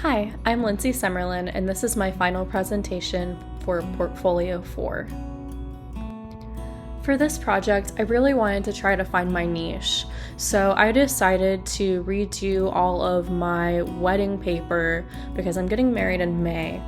Hi, I'm Lindsey Summerlin, and this is my final presentation for Portfolio 4. For this project, I really wanted to try to find my niche, so I decided to redo all of my wedding paper because I'm getting married in May.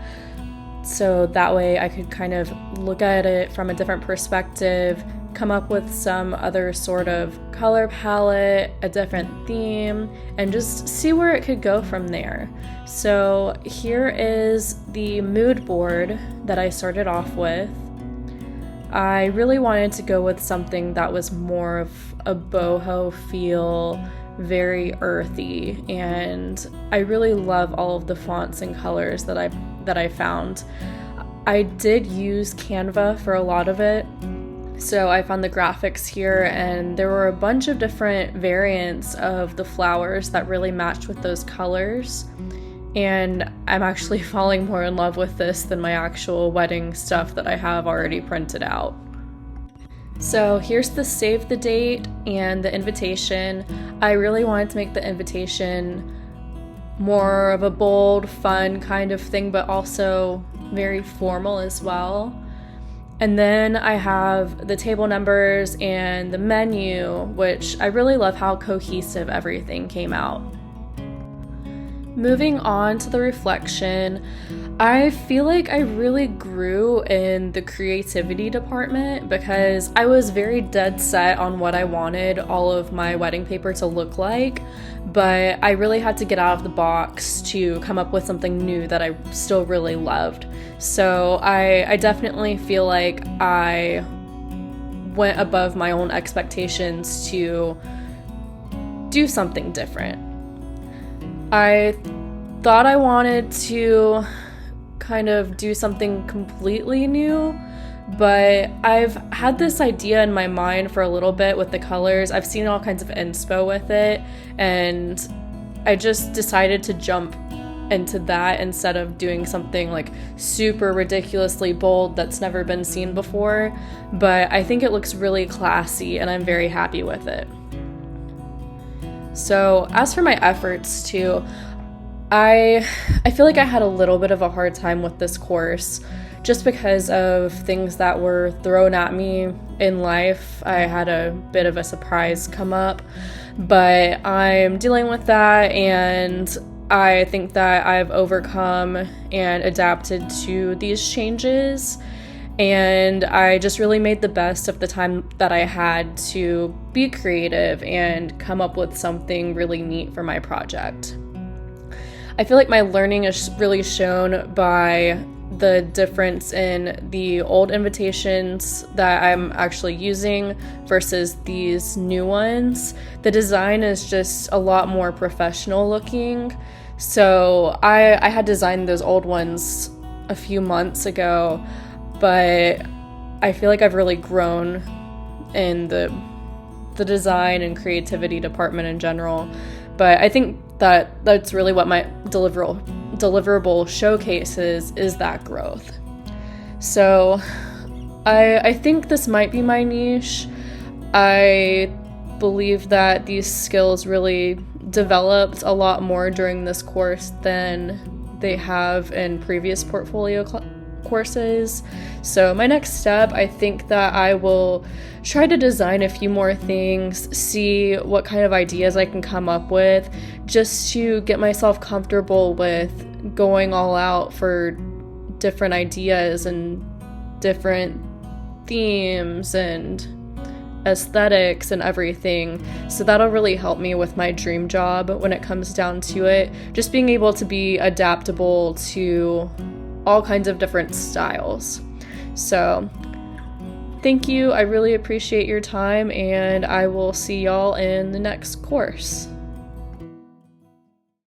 So that way I could kind of look at it from a different perspective, come up with some other sort of color palette, a different theme, and just see where it could go from there. So here is the mood board that I started off with. I really wanted to go with something that was more of a boho feel, very earthy, and I really love all of the fonts and colors that I found. I did use Canva for a lot of it, so I found the graphics here, and there were a bunch of different variants of the flowers that really matched with those colors, and I'm actually falling more in love with this than my actual wedding stuff that I have already printed out. So here's the save the date and the invitation. I really wanted to make the invitation more of a bold, fun kind of thing, but also very formal as well. And then I have the table numbers and the menu, which I really love how cohesive everything came out. Moving on to the reflection, I feel like I really grew in the creativity department because I was very dead set on what I wanted all of my wedding paper to look like, but I really had to get out of the box to come up with something new that I still really loved. So I definitely feel like I went above my own expectations to do something different. I thought I wanted to kind of do something completely new, but I've had this idea in my mind for a little bit with the colors. I've seen all kinds of inspo with it, and I just decided to jump into that instead of doing something like super ridiculously bold that's never been seen before. But I think it looks really classy, and I'm very happy with it. So as for my efforts too, I feel like I had a little bit of a hard time with this course just because of things that were thrown at me in life. I had a bit of a surprise come up, but I'm dealing with that, and I think that I've overcome and adapted to these changes. And I just really made the best of the time that I had to be creative and come up with something really neat for my project. I feel like my learning is really shown by the difference in the old invitations that I'm actually using versus these new ones. The design is just a lot more professional looking. So I had designed those old ones a few months ago, but I feel like I've really grown in the design and creativity department in general. But I think that that's really what my deliverable showcases is that growth. So I think this might be my niche. I believe that these skills really developed a lot more during this course than they have in previous portfolio courses. So my next step, I think that I will try to design a few more things, see what kind of ideas I can come up with, just to get myself comfortable with going all out for different ideas and different themes and aesthetics and everything. So that'll really help me with my dream job when it comes down to it, just being able to be adaptable to all kinds of different styles. So thank you. I really appreciate your time, and I will see y'all in the next course.